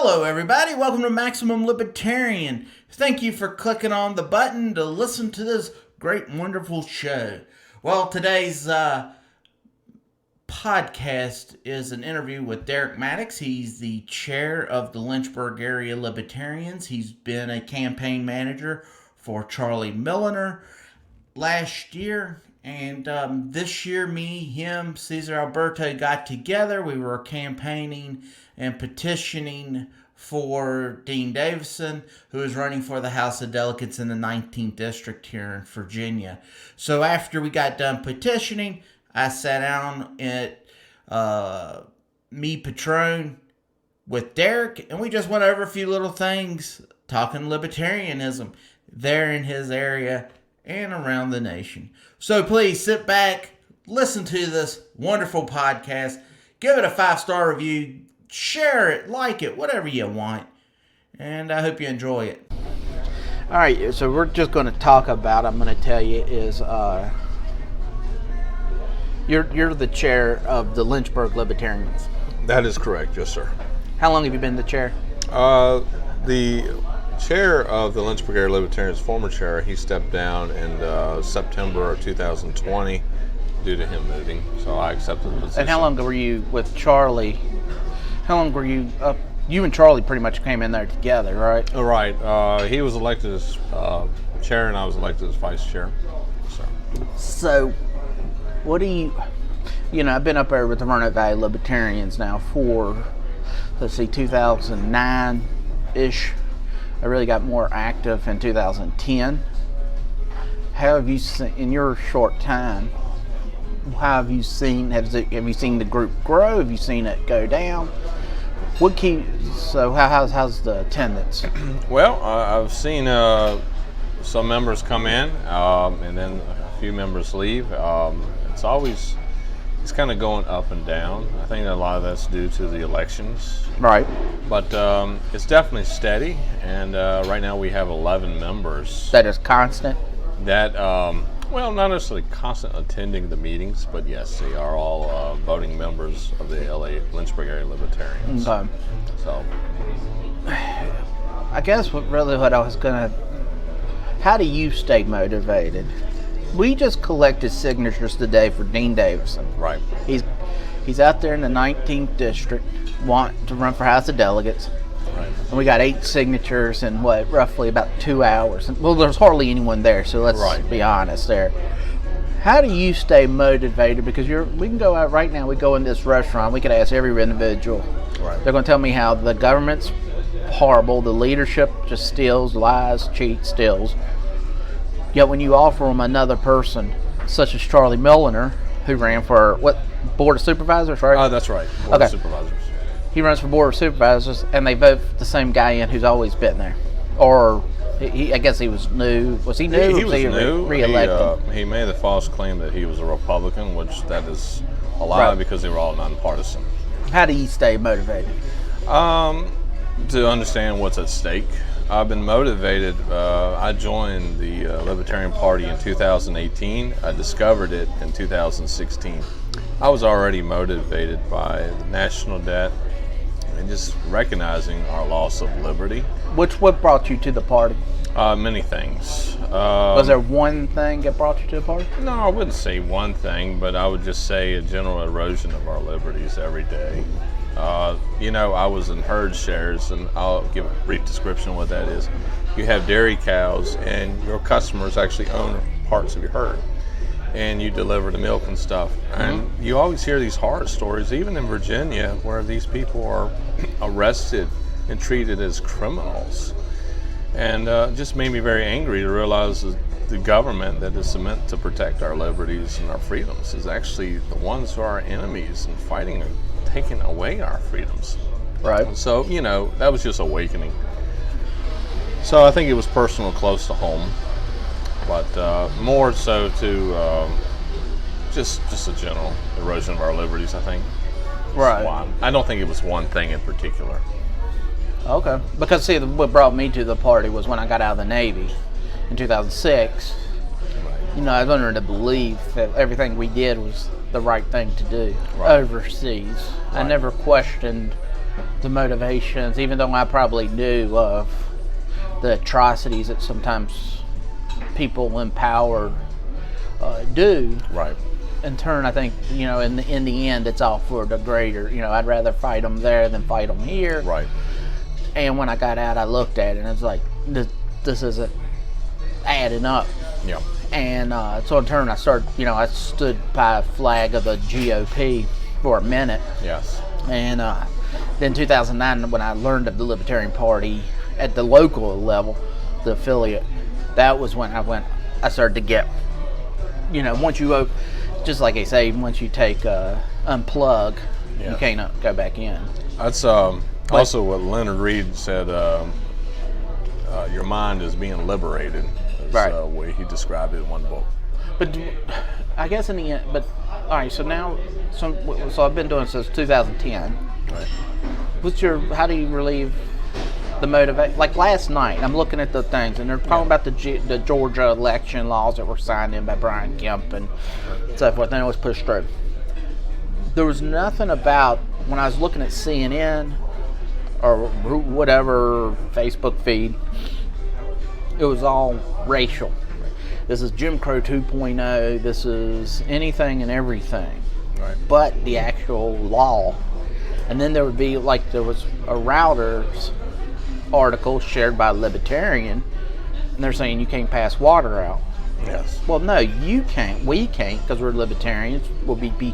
Hello everybody, welcome to Maximum Libertarian. Thank you for clicking on the button to listen to this great and wonderful show. Well, today's podcast is an interview with Derek Maddox. He's the chair of the Lynchburg area Libertarians. He's been a campaign manager for Charlie Milliner last year. And this year, me, him, Cesar Alberto got together. We were campaigning and petitioning for Dean Davison, who is running for the House of Delegates in the 19th District here in Virginia. So after we got done petitioning, I sat down at Me Patron with Derek, and we just went over a few little things, talking libertarianism there in his area and around the nation. So please sit back, listen to this wonderful podcast, give it a 5-star review, share it, like it, whatever you want, and I hope you enjoy it. All right, so we're just going to talk about, I'm going to tell you, is you're the chair of the Lynchburg Libertarians. That is correct, yes, sir. How long have you been the chair? The chair of the Lynchburg area Libertarians, former chair, he stepped down in September of 2020 due to him moving, so I accepted the position. And how long were you with Charlie? How long were you up? You and Charlie pretty much came in there together, right? Right. He was elected as chair and I was elected as vice chair. So what do you know, I've been up there with the Roanoke Valley Libertarians now for, 2009-ish. I really got more active in 2010. How have you seen, in your short time, how have you seen, have you seen the group grow? Have you seen it go down? How's the attendance? Well, I've seen some members come in and then a few members leave. It's kind of going up and down. I think a lot of that's due to the elections. Right. But it's definitely steady, and right now we have 11 members. That is constant? That, well, not necessarily constant attending the meetings, but yes, they are all voting members of the Lynchburg area Libertarians. Okay. So, I guess what I was going to, how do you stay motivated? We just collected signatures today for Dean Davison. Right. He's out there in the 19th District, wanting to run for House of Delegates. Right. And we got 8 signatures in roughly about 2 hours. Well, there's hardly anyone there, so let's be honest there. How do you stay motivated? Because we can go out right now, we go in this restaurant, we could ask every individual. Right. They're going to tell me how the government's horrible, the leadership just steals, lies, cheats, steals. Yet when you offer them another person, such as Charlie Milliner, who ran for, Board of Supervisors, right? That's right, Board of Supervisors. He runs for Board of Supervisors, and they vote the same guy in who's always been there. Or, I guess he was new. Was he new? He was new. Re-elected? He made the false claim that he was a Republican, which that is a lie because they were all nonpartisan. How do you stay motivated? To understand what's at stake. I've been motivated. I joined the Libertarian Party in 2018. I discovered it in 2016. I was already motivated by the national debt and just recognizing our loss of liberty. What brought you to the party? Many things. Was there one thing that brought you to the party? No, I wouldn't say one thing, but I would just say a general erosion of our liberties every day. I was in herd shares, and I'll give a brief description of what that is. You have dairy cows, and your customers actually own parts of your herd, and you deliver the milk and stuff. Mm-hmm. And you always hear these horror stories, even in Virginia, where these people are arrested and treated as criminals. And just made me very angry to realize that the government that is meant to protect our liberties and our freedoms is actually the ones who are our enemies and fighting and taking away our freedoms. Right. And so, that was just awakening. So I think it was personal, close to home, but more so to just a general erosion of our liberties, I think. Right. I don't think it was one thing in particular. Okay. Because, see, what brought me to the party was when I got out of the Navy in 2006. Right. I was under the belief that everything we did was the right thing to do overseas. Right. I never questioned the motivations, even though I probably knew of the atrocities that sometimes people in power do. Right. In turn, I think, in the end, it's all for the greater. I'd rather fight them there than fight them here. Right. And when I got out, I looked at it and it's like, this isn't adding up. Yeah. And so in turn, I stood by a flag of the GOP for a minute. Yes. And then 2009, when I learned of the Libertarian Party at the local level, the affiliate, that was when I started to get, once you just like they say, once you take unplug, you can't go back in. That's also what Leonard Reed said. Your mind is being liberated. That's the way he described it in one book. But I guess in the end, all right. So now, so I've been doing this since 2010. Right. How do you relieve the motivation? Like last night, I'm looking at the things, and they're talking about the Georgia election laws that were signed in by Brian Kemp and so forth, and it was pushed through. There was nothing about, when I was looking at CNN or whatever Facebook feed, it was all racial. This is Jim Crow 2.0. This is anything and everything. Right. But the actual law. And then there would be, there was a Reuters article shared by a Libertarian, and they're saying you can't pass water out. Yes. Well, no, you can't. We can't, because we're Libertarians. We'll be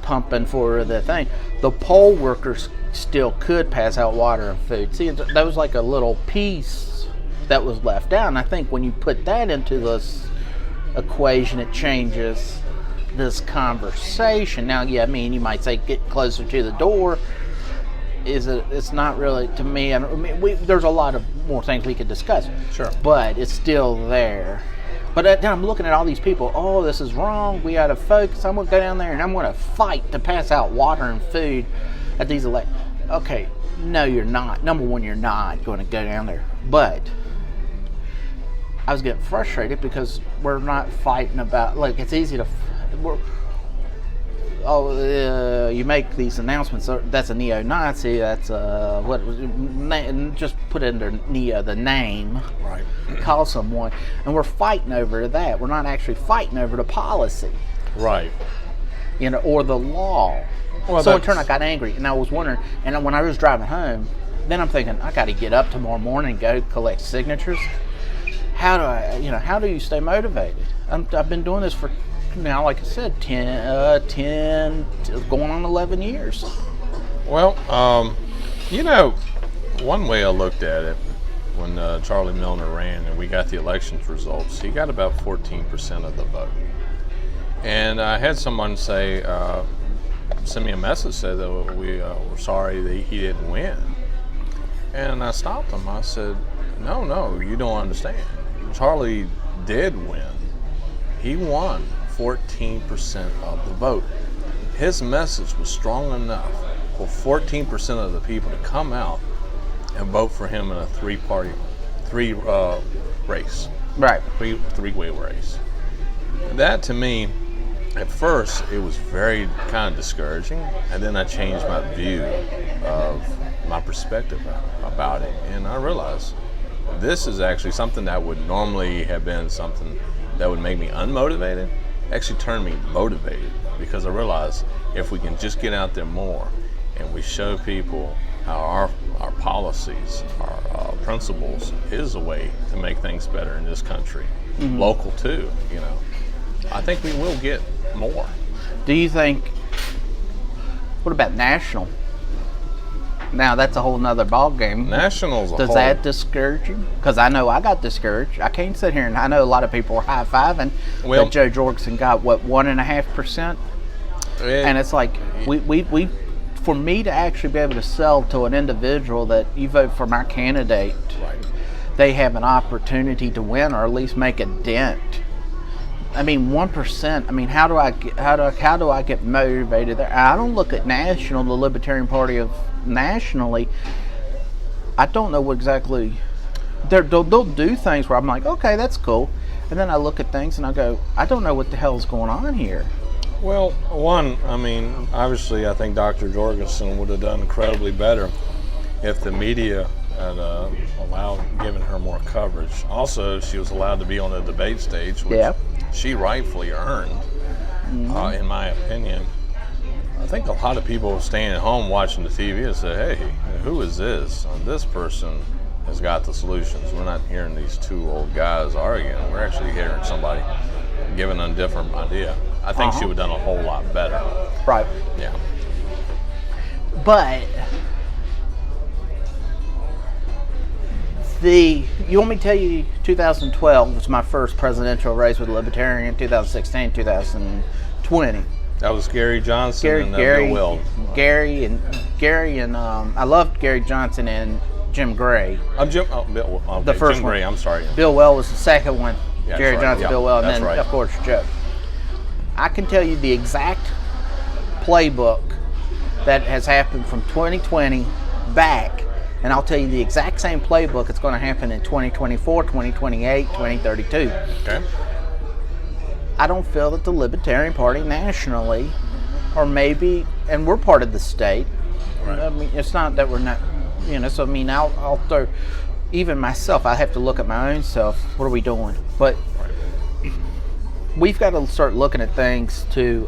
pumping for the thing. The poll workers still could pass out water and food. See, that was like a little piece that was left out. And I think when you put that into this equation, it changes this conversation. Now, you might say get closer to the door. It's not really, to me, there's a lot of more things we could discuss. Sure. But it's still there. But then I'm looking at all these people, this is wrong, we gotta focus, I'm gonna go down there and I'm gonna fight to pass out water and food at these elections. Okay, no you're not. Number one, you're not gonna go down there. But I was getting frustrated because we're not fighting about, it's easy to, you make these announcements, that's a neo-Nazi, that's just put it under the name, right? Call someone, and we're fighting over that. We're not actually fighting over the policy, right? Or the law. Well, so in turn, I got angry, and I was wondering, and when I was driving home, then I'm thinking, I got to get up tomorrow morning and go collect signatures. How do you stay motivated? I've been doing this for, now, like I said, 10 going on 11 years. Well, one way I looked at it, when Charlie Milner ran and we got the elections results, he got about 14% of the vote. And I had someone say, send me a message, said that we're sorry that he didn't win. And I stopped him. I said, no, you don't understand. Charlie did win. He won 14% of the vote. His message was strong enough for 14% of the people to come out and vote for him in a three-way race. Right. Three-way race. That, to me, at first, it was very kind of discouraging, and then I changed my view of my perspective about it, and I realized this is actually something that would normally have been something that would make me unmotivated, actually turned me motivated, because I realized if we can just get out there more and we show people how our policies, our principles is a way to make things better in this country, local too, I think we will get more. Do you think, what about national? Now that's a whole nother ball game. Nationals. Does that discourage you? Because I know I got discouraged. I can't sit here and I know a lot of people are high fiving that Joe Jorgensen got 1.5%, and it's like we for me to actually be able to sell to an individual that you vote for my candidate, right, they have an opportunity to win or at least make a dent. 1%. How do I get motivated there? I don't look at national, the Libertarian Party of nationally. I don't know what exactly they'll do things where I'm like, okay, that's cool, and then I look at things and I go, I don't know what the hell's going on here. Well, one, I mean, obviously, I think Dr. Jorgensen would have done incredibly better if the media had given her more coverage. Also, she was allowed to be on the debate stage, which she rightfully earned, in my opinion. I think a lot of people staying at home watching the TV and say, hey, who is this? This person has got the solutions. We're not hearing these two old guys arguing. We're actually hearing somebody giving a different idea. I think she would have done a whole lot better. Right. Yeah. But you want me to tell you 2012 was my first presidential race with Libertarian, 2016, 2020. That was Gary Johnson and Bill Weld. Gary and I loved Gary Johnson and Jim Gray. The first Jim Gray, I'm sorry. Bill Weld was the second one. Yeah, Gary Johnson, Bill Weld, and then, right. of course, Joe. I can tell you the exact playbook that has happened from 2020 back, and I'll tell you the exact same playbook that's going to happen in 2024, 2028, 2032. Okay. I don't feel that the Libertarian Party nationally, or maybe, and we're part of the state. Right. I mean, it's not that we're not, so I mean, I'll throw, even myself, I have to look at my own self. What are we doing? But we've got to start looking at things to,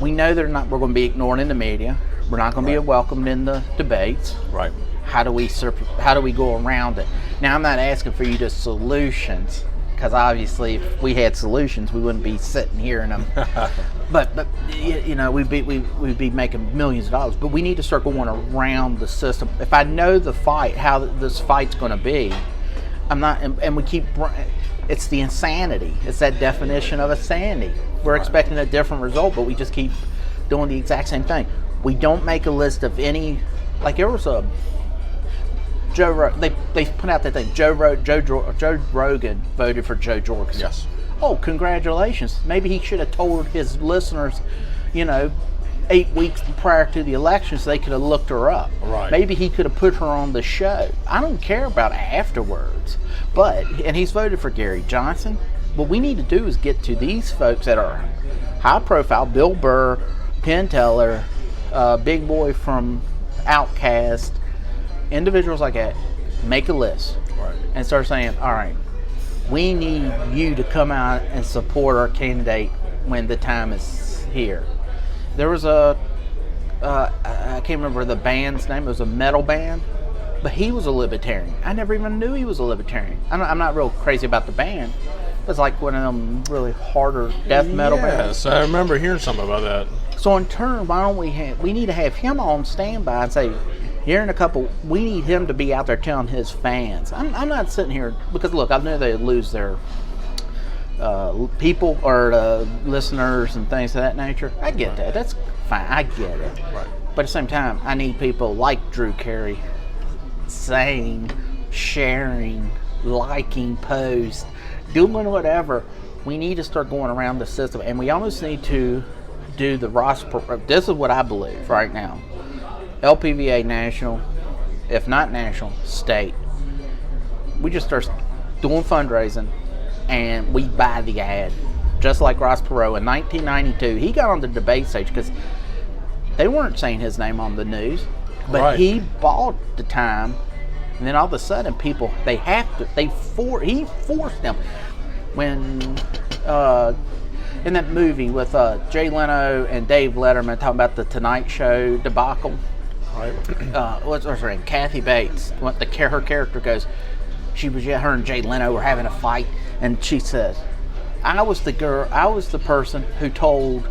we know we're going to be ignored in the media. We're not going to be welcomed in the debates. Right. How do we go around it? Now, I'm not asking for you to solutions, because obviously if we had solutions, we wouldn't be sitting here in them. but we'd be making millions of dollars. But we need to start going around the system. If I know the fight, how this fight's going to be, I'm not, and we keep, it's the insanity. It's that definition of insanity. We're expecting a different result, but we just keep doing the exact same thing. We don't make a list of any, like there was a, they put out that thing, Joe Rogan voted for Joe Jorgensen. Yes. Oh, congratulations. Maybe he should have told his listeners, 8 weeks prior to the election so they could have looked her up. Right. Maybe he could have put her on the show. I don't care about afterwards. And he's voted for Gary Johnson. What we need to do is get to these folks that are high profile, Bill Burr, Penn Teller, Big Boy from Outcast, individuals like that, make a list. Right. And start saying, all right, we need you to come out and support our candidate when the time is here. There was I can't remember the band's name. It was a metal band, but he was a Libertarian. I never even knew he was a Libertarian. I'm not real crazy about the band. It's like one of them really harder death metal bands. Yes, I remember hearing something about that. So in turn, why don't we need to have him on standby and say, here in a couple, we need him to be out there telling his fans. I'm not sitting here, because look, I know they lose their people or listeners and things of that nature. I get that. That's fine. I get it. Right. But at the same time, I need people like Drew Carey saying, sharing, liking posts, doing whatever. We need to start going around the system, and we almost need to do the Ross. This is what I believe right now. LPVA national, if not national, state. We just start doing fundraising, and we buy the ad. Just like Ross Perot in 1992, he got on the debate stage because they weren't saying his name on the news, but he bought the time, and then all of a sudden, people he forced them. When in that movie with Jay Leno and Dave Letterman talking about the Tonight Show debacle. Right. What's her name? Kathy Bates. Her character goes, her and Jay Leno were having a fight, and she says, I was the person who told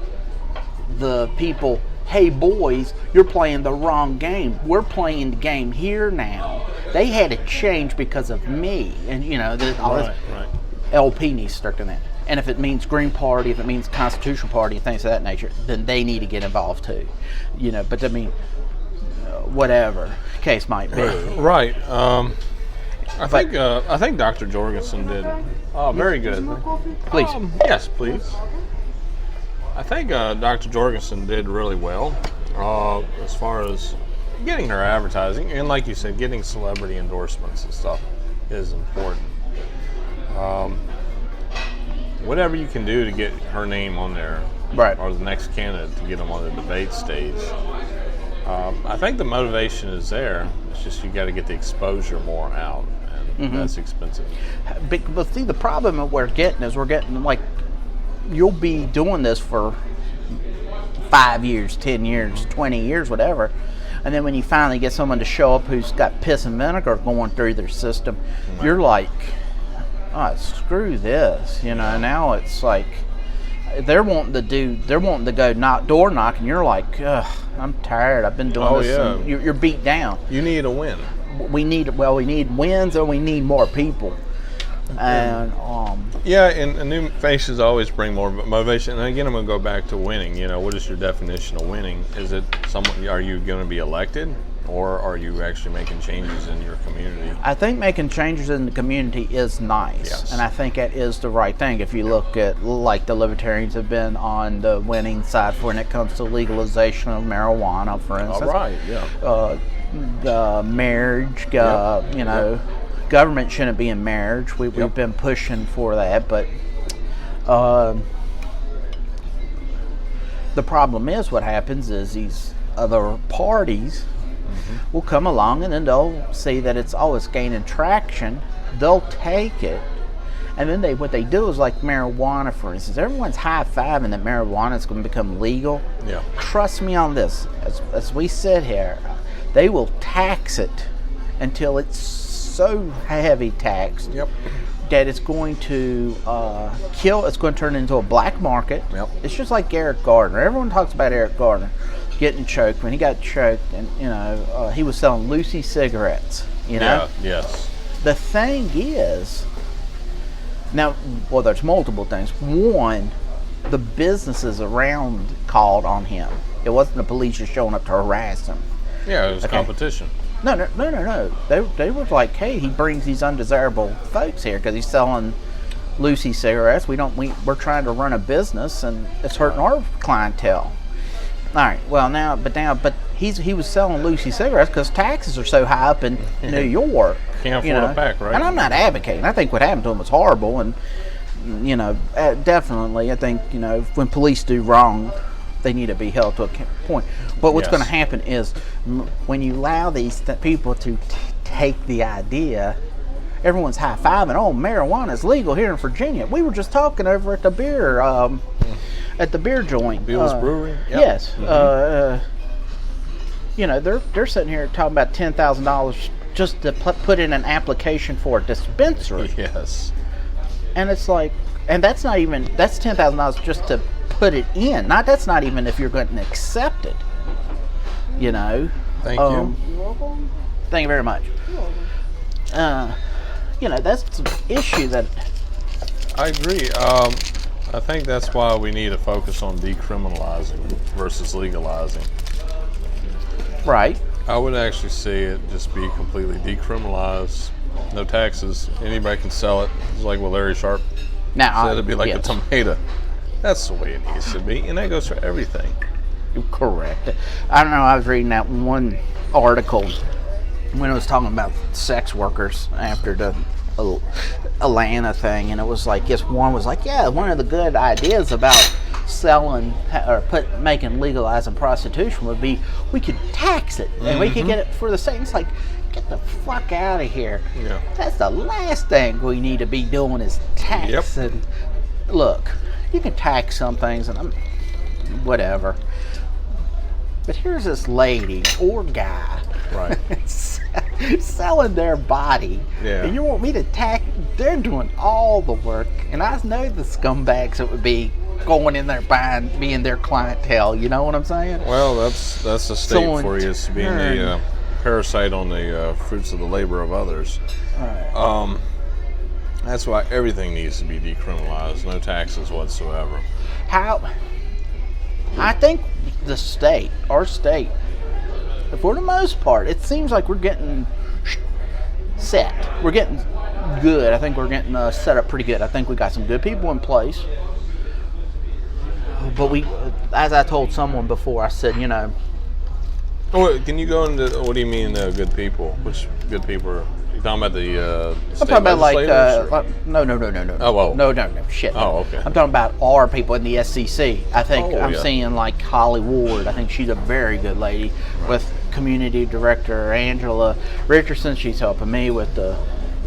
the people, hey boys, you're playing the wrong game. We're playing the game here now. They had to change because of me. And Right. LP needs to start doing that. And if it means Green Party, if it means Constitutional Party and things of that nature, then they need to get involved too. But I mean, whatever case might be. Right. I think Dr. Jorgensen did. Oh, very good. Please. Yes, please. I think Dr. Jorgensen did really well as far as getting her advertising, and like you said, getting celebrity endorsements and stuff is important. whatever you can do to get her name on there, Right. or the next candidate to get them on the debate stage. I think the motivation is there. It's just you got to get the exposure more out, and that's expensive. But see, the problem that we're getting like, you'll be doing this for 5 years, 10 years, 20 years, whatever. And then when you finally get someone to show up who's got piss and vinegar going through their system, you're like, oh, screw this. Now it's like they're wanting to go door knocking. You're like, ugh, I'm tired. I've been doing this. Yeah. And you're beat down. You need a win. We need wins, and we need more people. And and new faces always bring more motivation. And again, I'm going to go back to winning. What is your definition of winning? Is it are you going to be elected, or are you actually making changes in your community? I think making changes in the community is nice, Yes. and I think that is the right thing. If you look at, like, the Libertarians have been on the winning side when it comes to legalization of marijuana, for instance. All right, yeah. Marriage, government shouldn't be in marriage. We've been pushing for that, but the problem is what happens is these other parties will come along, and then they'll see that it's gaining traction. They'll take it, and then what they do is, like marijuana, for instance. Everyone's high-fiving that marijuana is going to become legal. Yeah. Trust me on this. As we sit here, they will tax it until it's so heavy taxed that it's going to it's going to turn into a black market. Yep. It's just like Eric Gardner. Everyone talks about Eric Gardner getting choked. When he got choked, and he was selling Lucy cigarettes. Yeah. Yes. The thing is, now, there's multiple things. One, the businesses around called on him. It wasn't the police just showing up to harass him. Yeah, it was competition. No. They were like, hey, he brings these undesirable folks here because he's selling Lucy cigarettes. We're trying to run a business, and it's hurting our clientele. All right. Well, but he was selling Lucy cigarettes because taxes are so high up in New York. Can't afford a pack, right? And I'm not advocating. I think what happened to him was horrible, and definitely, I think when police do wrong, they need to be held to a point. But what's going to happen is when you allow these people to take the idea, everyone's high-fiving, oh, marijuana is legal here in Virginia. We were just talking over at the beer joint. Bill's Brewery? Yep. Yes. They're sitting here talking about $10,000 just to put in an application for a dispensary. Yes. And it's like, and that's $10,000 just to put it in. That's not even if you're going to accept it. Thank you. You're welcome. Thank you very much. That's the issue that. I agree. I think that's why we need to focus on decriminalizing versus legalizing. Right. I would actually see it just be completely decriminalized, no taxes. Anybody can sell it. It's like what Larry Sharp said. It'd be like a tomato. That's the way it needs to be, and that goes for everything. You're correct. I don't know. I was reading that one article when it was talking about sex workers after the Atlanta thing, and it was like, one was like, one of the good ideas about selling or making legalizing prostitution would be we could tax it and we could get it for the same. It's like, get the fuck out of here. Yeah. That's the last thing we need to be doing is tax. Yep. And look, you can tax some things and whatever. But here's this lady or guy, Right. selling their body. Yeah. And you want me to tax? They're doing all the work, and I know the scumbags that would be going in there being their clientele. You know what I'm saying? Well, that's the state for you, is being the parasite on the fruits of the labor of others. Right. That's why everything needs to be decriminalized. No taxes whatsoever. How? I think our state, for the most part, it seems like we're getting set. We're getting good. I think we're getting set up pretty good. I think we got some good people in place. But as I told someone before, I said, Oh, can you go into what do you mean good people? Which good people are You talking about the I'm state talking about like, legislators, or- no. Oh, whoa. No, shit. No. Oh, okay. I'm talking about our people in the SCC. I think Oh, I'm yeah. seeing like Holly Ward. I think she's a very good lady. With community director Angela Richardson. She's helping me with the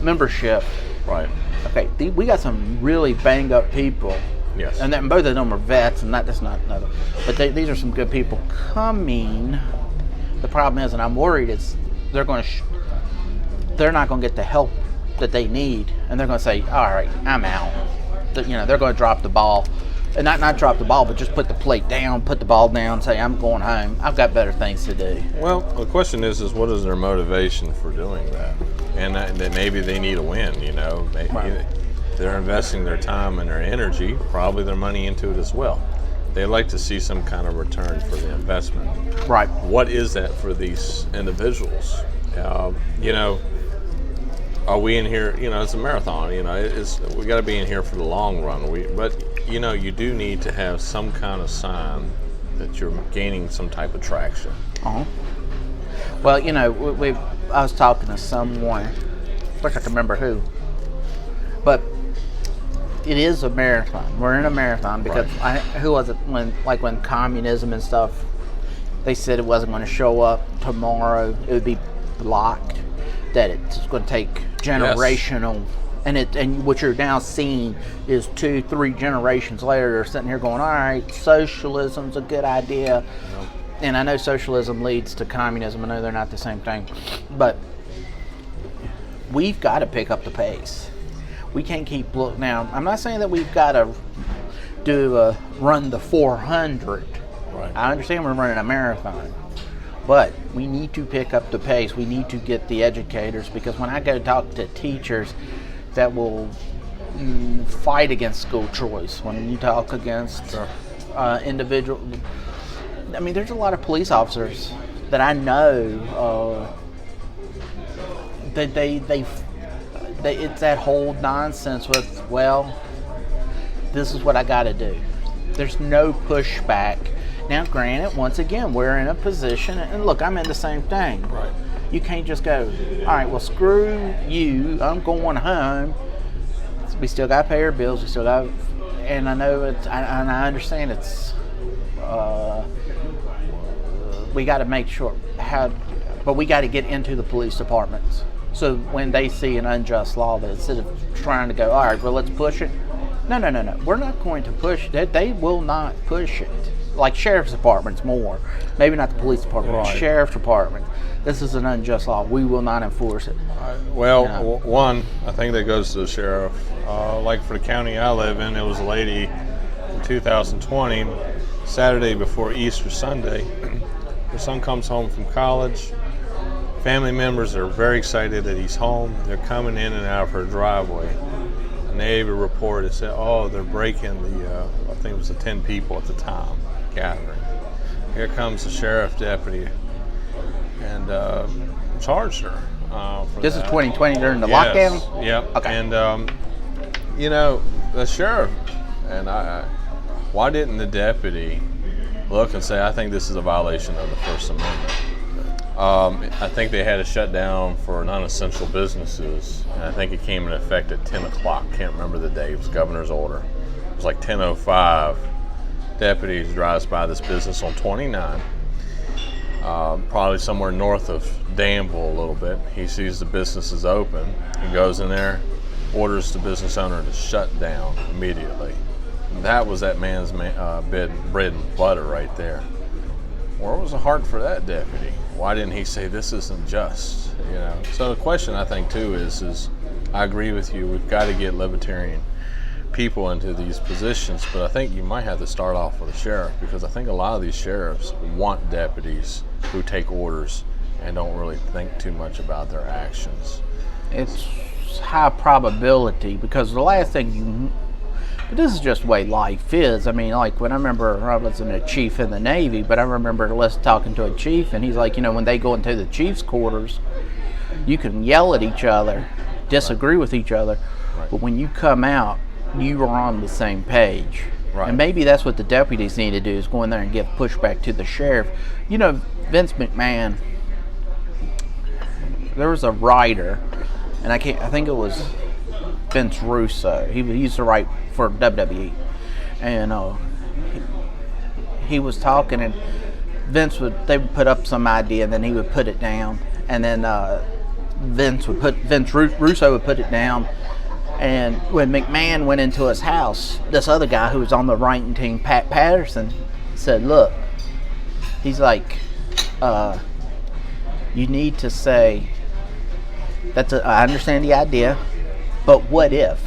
membership. Right. Okay, we got some really banged up people. Yes. And then both of them are vets, and that's not another. But these are some good people coming. The problem is, and I'm worried, is they're going to. They're not going to get the help that they need, and they're going to say, "All right, I'm out." They're going to drop the ball, and not drop the ball, but just put the plate down, put the ball down, say, "I'm going home. I've got better things to do." Well, the question is what is their motivation for doing that? And that maybe they need a win. Maybe they're investing their time and their energy, probably their money into it as well. They like to see some kind of return for the investment. Right. What is that for these individuals? Are we in here? It's a marathon. We got to be in here for the long run. But you do need to have some kind of sign that you're gaining some type of traction. Uh-huh. Well, I was talking to someone. I wish I could remember who, but it is a marathon. We're in a marathon because who was it when communism and stuff? They said it wasn't going to show up tomorrow. It would be blocked. That it's going to take generational, and what you're now seeing is 2-3 generations later, they're sitting here going, all right, socialism's a good idea. Yep. And I know socialism leads to communism. I know they're not the same thing, but we've got to pick up the pace. We can't keep now. I'm not saying that we've got to run the 400. Right. I understand we're running a marathon. But we need to pick up the pace. We need to get the educators, because when I go talk to teachers that will fight against school choice, when you talk against individual, I mean, there's a lot of police officers that I know that they it's that whole nonsense with, well, this is what I got to do. There's no pushback. Now, granted, once again, we're in a position, and look, I'm in the same thing. Right. You can't just go, all right, well, screw you, I'm going home. We still got to pay our bills. We still got, and I know and I understand it's, we got to make sure but we got to get into the police departments. So when they see an unjust law, that instead of trying to go, all right, well, let's push it. No. We're not going to push it. They will not push it. Like sheriff's departments more. Maybe not the police department, but sheriff's department. This is an unjust law. We will not enforce it. One, I think that goes to the sheriff. Like for the county I live in, it was a lady in 2020, Saturday before Easter Sunday. Her son comes home from college. Family members are very excited that he's home. They're coming in and out of her driveway. A neighbor reported, said, they're breaking I think it was the 10 people at the time gathering. Here comes the sheriff deputy and charged her for This that. is 2020 during the lockdown? Yep. Okay. And, the sheriff, and why didn't the deputy look and say, I think this is a violation of the First Amendment? I think they had to shut down for non-essential businesses, and I think it came into effect at 10 o'clock. Can't remember the day. It was governor's order. It was like 10:05. Deputy drives by this business on 29, probably somewhere north of Danville a little bit. He sees the business is open. He goes in there, orders the business owner to shut down immediately. That was that man's bread and butter right there. Where was the heart for that deputy? Why didn't he say this isn't just? So the question I think too is I agree with you. We've got to get libertarian people into these positions, but I think you might have to start off with a sheriff, because I think a lot of these sheriffs want deputies who take orders and don't really think too much about their actions. It's high probability, because the last thing but this is just the way life is. I mean, like when I wasn't a chief in the Navy, but I remember talking to a chief, and he's like, when they go into the chief's quarters, you can yell at each other, disagree with each other, but when you come out, you are on the same page. Right. And maybe that's what the deputies need to do, is go in there and give pushback to the sheriff. Vince McMahon, there was a writer and I think it was Vince Russo. He used to write for WWE, and he was talking, and they would put up some idea, and then he would put it down, and then Vince Russo would put it down. And when McMahon went into his house, this other guy who was on the writing team, Pat Patterson, said, "Look," he's like, "you need to say I understand the idea, but what if?"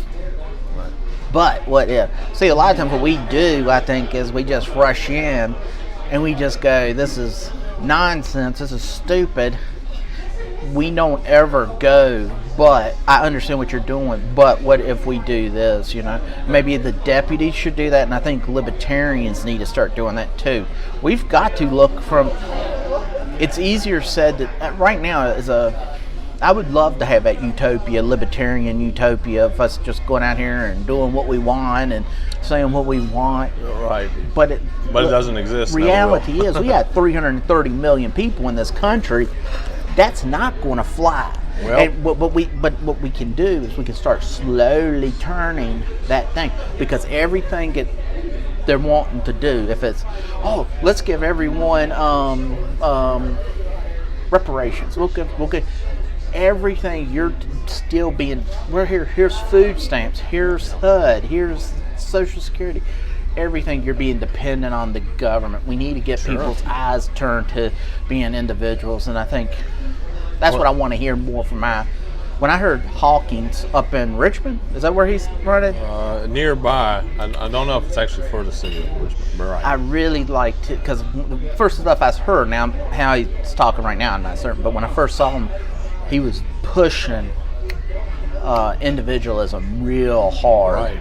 Right. But what if? See, a lot of times what we do, I think, is we just rush in and we just go, "This is nonsense. This is stupid." We don't ever go, "But I understand what you're doing, but what if we do this?" Maybe the deputies should do that, and I think libertarians need to start doing that too. We've got to look from. It's easier said that right now I would love to have that utopia, libertarian utopia, of us just going out here and doing what we want and saying what we want. Right. But it doesn't exist. Reality is, we got 330 million people in this country. That's not going to fly. Well, but what we can do is we can start slowly turning that thing, because everything they're wanting to do, if it's, let's give everyone reparations. We'll give everything. You're still being. We're here. Here's food stamps. Here's HUD. Here's Social Security. Everything, you're being dependent on the government. We need to get people's eyes turned to being individuals, and I think that's what I want to hear more from when I heard Hawkins up in Richmond. Is that where he's running? Nearby. I don't know if it's actually for the city of Richmond. Right. I really liked it, because the first stuff I heard, now how he's talking right now, I'm not certain, but when I first saw him, he was pushing individualism real hard. Right.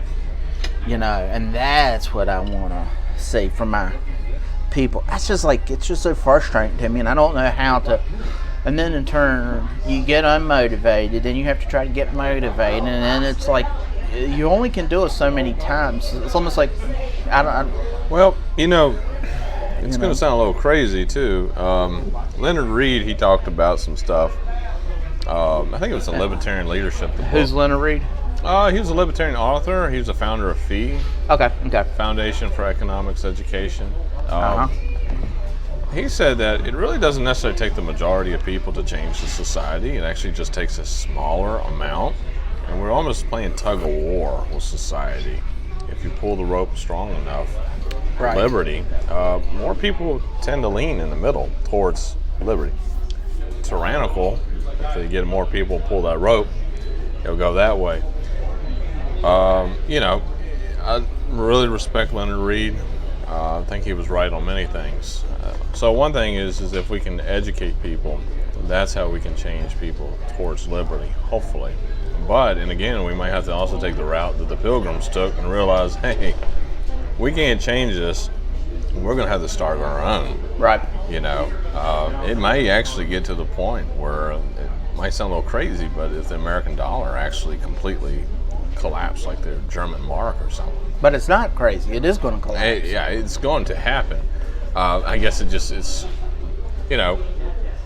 And that's what I want to see from my people. That's just it's just so frustrating to me, and I don't know how to. And then in turn, you get unmotivated, and you have to try to get motivated, and then it's like you only can do it so many times. It's almost like Well, it's going to sound a little crazy too. Leonard Reed, he talked about some stuff. I think it was the Libertarian Leadership. Who's Leonard Reed? He was a libertarian author. He was a founder of FEE. Okay. Foundation for Economics Education. He said that it really doesn't necessarily take the majority of people to change the society. It actually just takes a smaller amount. And we're almost playing tug of war with society. If you pull the rope strong enough, right. Liberty, more people tend to lean in the middle towards liberty. Tyrannical, if they get more people pull that rope, it'll go that way. I really respect Leonard Reed. I think he was right on many things. So one thing is if we can educate people, that's how we can change people towards liberty, hopefully. And again, we might have to also take the route that the Pilgrims took and realize, hey, we can't change this. We're going to have to start our own. Right. It may actually get to the point where it might sound a little crazy, but if the American dollar actually completely collapsed, like the German mark or something. But it's not crazy. It is going to collapse. It's going to happen. I guess it's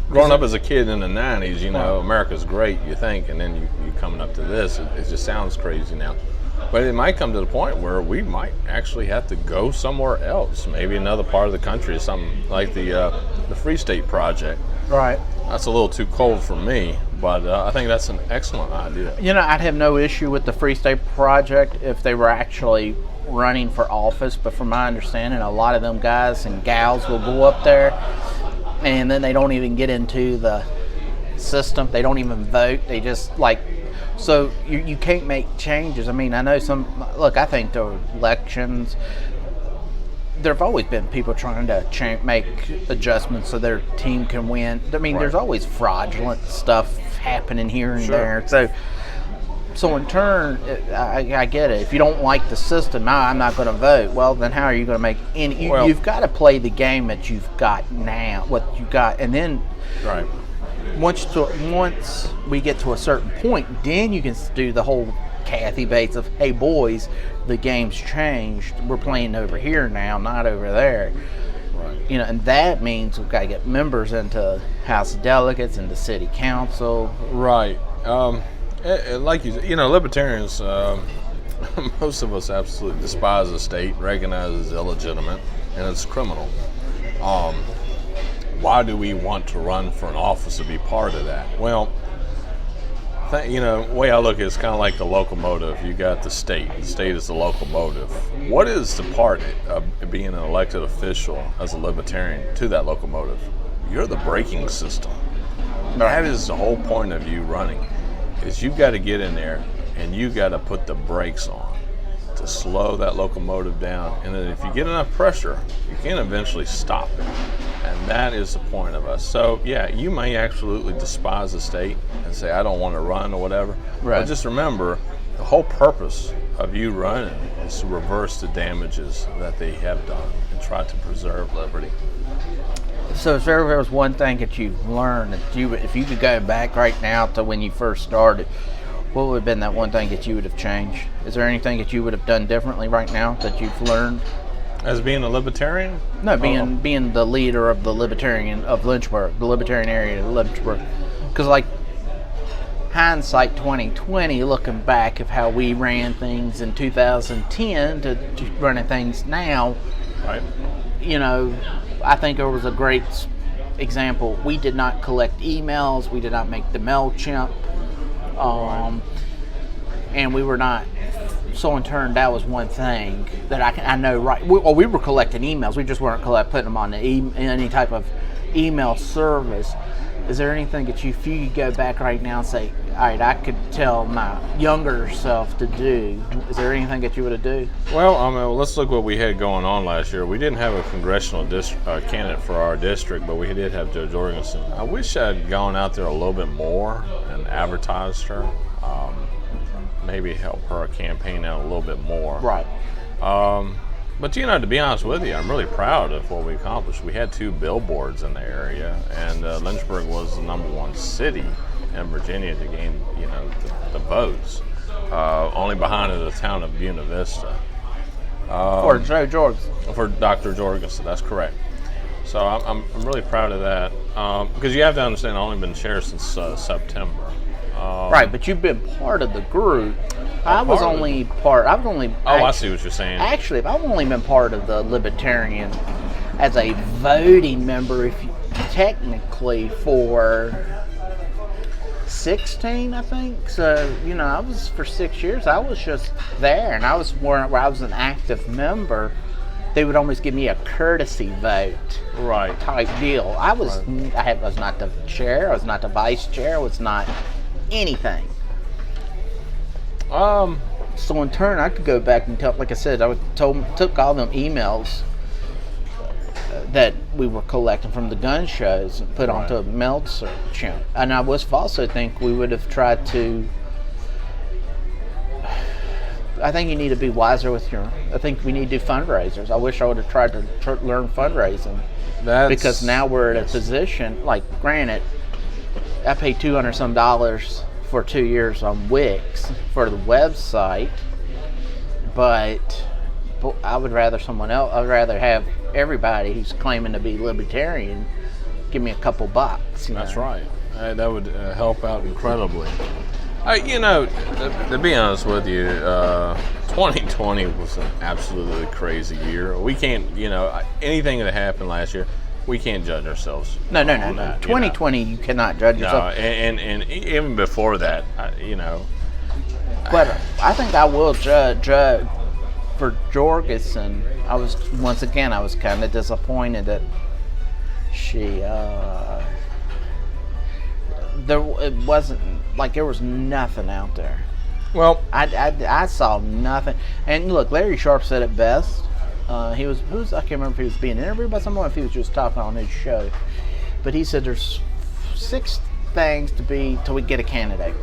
growing up as a kid in the 90s, America's great, you think, and then you coming up to this, it just sounds crazy now. But it might come to the point where we might actually have to go somewhere else, maybe another part of the country, something like the Free State Project. Right. That's a little too cold for me, but I think that's an excellent idea. I'd have no issue with the Free State Project if they were actually running for office, but from my understanding, a lot of them guys and gals will go up there, and then they don't even get into the system. They don't even vote. They just so you can't make changes. I mean, I know I think the elections, there have always been people trying to make adjustments so their team can win. I mean, There's always fraudulent stuff happening here and there. So in turn, I get it. If you don't like the system, I'm not going to vote. Well, then how are you going to make any? You've got to play the game that you've got now, what you got, and then once we get to a certain point, then you can do the whole Kathy Bates of, hey boys, the game's changed. We're playing over here now, not over there. Right. And that means we've got to get members into House of Delegates, into City Council. Right. Like libertarians, most of us absolutely despise the state, recognize it's illegitimate, and it's criminal. Why do we want to run for an office to be part of that? Well, the way I look at it, it's kind of like the locomotive. You got the state. The state is the locomotive. What is the part of being an elected official as a libertarian to that locomotive? You're the braking system. That is the whole point of you running, is you've got to get in there and you got to put the brakes on to slow that locomotive down. And then if you get enough pressure, you can eventually stop it. And that is the point of us. So, yeah, you may absolutely despise the state and say, I don't want to run or whatever. Right. But just remember, the whole purpose of you running is to reverse the damages that they have done and try to preserve liberty. So if there was one thing that you've learned, if you could go back right now to when you first started, what would have been that one thing that you would have changed? Is there anything that you would have done differently right now that you've learned? As being a libertarian? No, being the leader of the Libertarian of Lynchburg, the Libertarian area of Lynchburg. Because, like, hindsight 2020, looking back of how we ran things in 2010 to running things now, Right. I think there was a great example. We did not collect emails. We did not make the MailChimp. And we were not. So in turn, that was one thing that I know. Right, we were collecting emails. We just weren't putting them on any type of email service. Is there anything that if you could go back right now and say, all right, I could tell my younger self to do? Is there anything that you would do? Well, let's look what we had going on last year. We didn't have a congressional candidate for our district, but we did have Jo Jorgensen. I wish I'd gone out there a little bit more and advertised her. Maybe help her campaign out a little bit more. Right. But to be honest with you, I'm really proud of what we accomplished. We had 2 billboards in the area, and Lynchburg was the #1 city in Virginia to gain, the votes. Only behind the town of Buena Vista. For Jo Jorgensen. For Dr. Jorgensen, that's correct. So I'm really proud of that, because you have to understand, I've only been chair since September. Right, but you've been part of the group. I was only part. I see what you're saying. Actually, I've only been part of the Libertarian as a voting member, technically for 16, I think. So I was for 6 years. I was just there, and I was where I was an active member. They would almost give me a courtesy vote, right, type deal. I was not the chair. I was not the vice chair. I was not anything. So in turn, I could go back and tell, like I said, took all them emails that we were collecting from the gun shows and put onto a MailChimp. And I also think we would have tried to. I think you need to be wiser with I think we need to do fundraisers. I wish I would have tried to learn fundraising. Because now we're at a position, like, granted, I paid $200 some for 2 years on Wix for the website, but I would rather someone else. I'd rather have everybody who's claiming to be libertarian give me a couple bucks. That's right. That would help out incredibly. To be honest with you, 2020 was an absolutely crazy year. We can't, anything that happened last year, we can't judge ourselves. No. 2020, you cannot judge yourself. No, and even before that, But I think I will judge for Jorgensen. I was kind of disappointed that she. There was nothing out there. Well, I saw nothing. And look, Larry Sharp said it best. I can't remember if he was being interviewed by someone, or if he was just talking on his show. But he said there's 6 things to be till we get a candidate.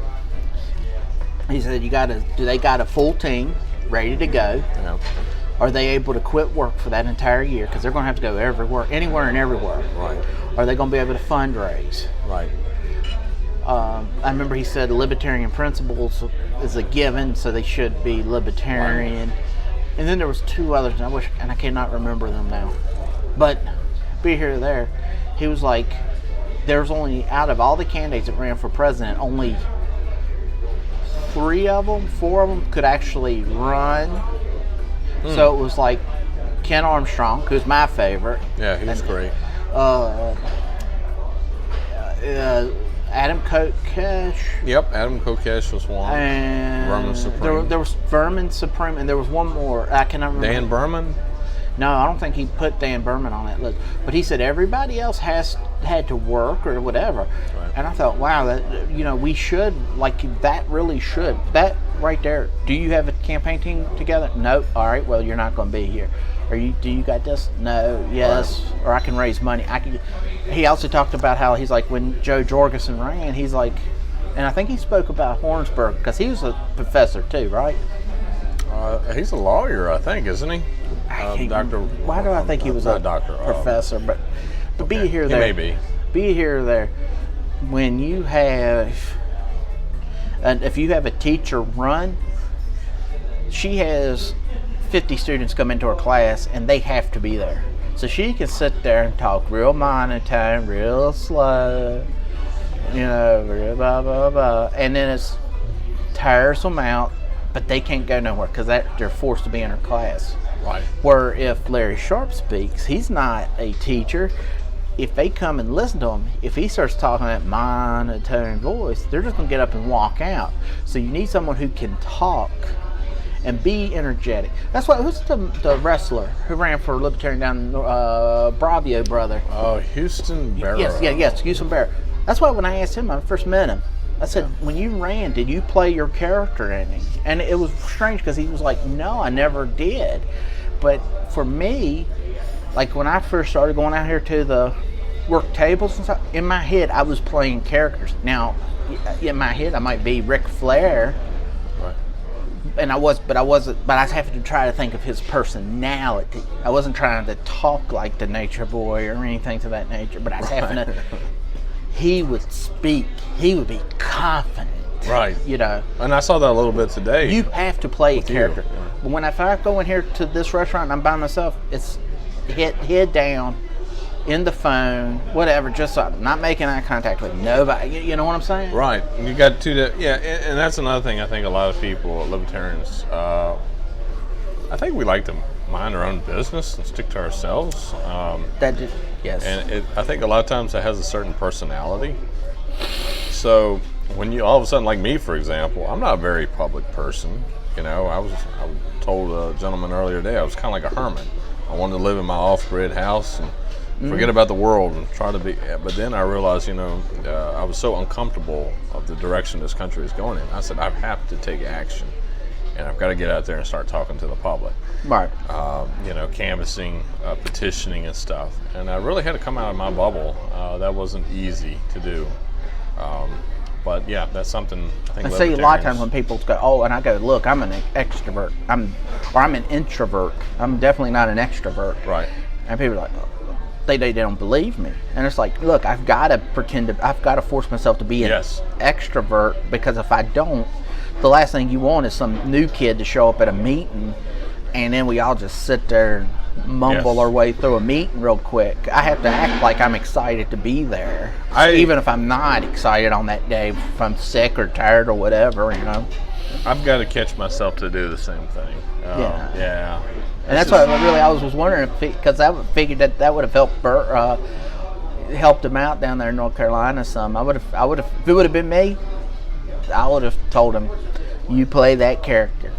He said do they got a full team ready to go? Yeah. Are they able to quit work for that entire year? Because they're going to have to go anywhere and everywhere. Right. Are they going to be able to fundraise? Right. I remember he said libertarian principles is a given, so they should be libertarian. Right. And then there was 2 others, and I cannot remember them now. But be here or there, he was like, there's only, out of all the candidates that ran for president, only 4 of them could actually run. So it was like Ken Armstrong, who's my favorite. Yeah, he was great. Adam Kokesh. Yep, Adam Kokesh was one. And Vermin Supreme. There was Vermin Supreme, and there was one more. I cannot remember. Dan Berman? No, I don't think he put Dan Berman on that list. But he said everybody else had to work or whatever. Right. And I thought, wow, that we should, like, that really should. That right there. Do you have a campaign team together? No. All right. Well, you're not going to be here. Do you got this? No. Yes. Right. Or I can raise money. He also talked about how he's like, when Joe Jorgensen ran, he's like, and I think he spoke about Hornsberg because he was a professor too, right? He's a lawyer, I think, isn't he? Doctor. Why do I think he was a doctor, professor? But okay. Be here, there. He may be. Be here, there. When you have, and if you have a teacher run, she has 50 students come into her class, and they have to be there. So she can sit there and talk real monotone, real slow, real blah, blah, blah. And then it's tires them out, but they can't go nowhere because they're forced to be in her class. Right. Where if Larry Sharp speaks, he's not a teacher. If they come and listen to him, if he starts talking that monotone voice, they're just going to get up and walk out. So you need someone who can talk and be energetic. That's why, who's the wrestler who ran for Libertarian down Bravio brother? Oh, Houston Barrow. Yes, Houston Barrow. That's why when I asked him when I first met him, I said, when you ran, did you play your character in it? And it was strange because he was like, no, I never did. But for me, like when I first started going out here to the work tables and stuff, in my head, I was playing characters. Now, in my head, I might be Ric Flair. And I wasn't, but I have to try to think of his personality. I wasn't trying to talk like the Nature Boy or anything to that nature, but I was having to, he would speak, he would be confident. Right. And I saw that a little bit today. You have to play a character. Yeah. But if I go in here to this restaurant and I'm by myself, it's head down, in the phone, whatever, just so I'm not making eye contact with nobody. You know what I'm saying? Right. You got and that's another thing I think a lot of people, Libertarians, I think we like to mind our own business and stick to ourselves. Yes. And I think a lot of times that has a certain personality. So when you, all of a sudden, like me, for example, I'm not a very public person. I told a gentleman earlier today, I was kind of like a hermit. I wanted to live in my off-grid house and forget about the world and try to be. But then I realized, I was so uncomfortable of the direction this country is going in. I said, I have to take action, and I've got to get out there and start talking to the public. Right. Canvassing, petitioning and stuff. And I really had to come out of my bubble. That wasn't easy to do. But yeah, that's something I think. I see a lot of times when people go, and I go, look, I'm an extrovert. I'm an introvert. I'm definitely not an extrovert. Right. And people are like, they don't believe me. And it's like, look, I've got to force myself to be an extrovert, because if I don't, the last thing you want is some new kid to show up at a meeting and then we all just sit there and mumble our way through a meeting real quick. I have to act like I'm excited to be there, even if I'm not excited on that day, if I'm sick or tired or whatever, I've got to catch myself to do the same thing. Yeah. And that's why I was wondering, because I figured that would have helped him out down there in North Carolina some. I would have, if it would have been me, I would have told him, you play that character.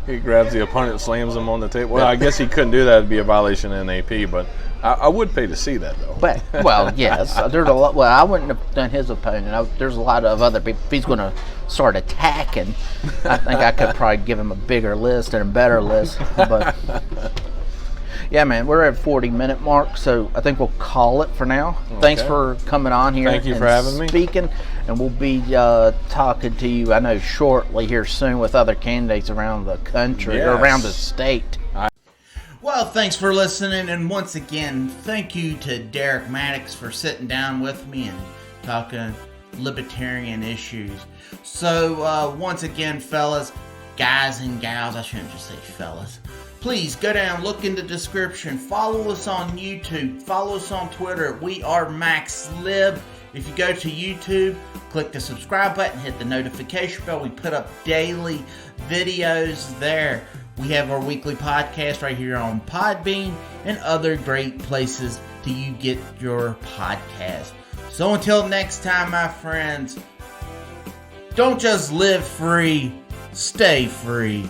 He grabs the opponent, slams him on the table. Well, I guess he couldn't do that. It'd be a violation of NAP, but I would pay to see that, though. But, yes. There's a lot. Well, I wouldn't have done his opponent. There's a lot of other people. If he's going to start attacking, I think I could probably give him a bigger list and a better list. But, yeah, man, we're at 40-minute mark, so I think we'll call it for now. Okay. Thanks for coming on here. Thank you for having me. Speaking, and we'll be talking to you, I know, shortly here soon with other candidates around the country or around the state. Well, thanks for listening, and once again, thank you to Derek Maddox for sitting down with me and talking libertarian issues. So, once again, fellas, guys and gals, I shouldn't just say fellas, please go down, look in the description, follow us on YouTube, follow us on Twitter. We are MaxLib. If you go to YouTube, click the subscribe button, hit the notification bell. We put up daily videos there. We have our weekly podcast right here on Podbean and other great places to you get your podcast. So until next time, my friends, don't just live free, stay free.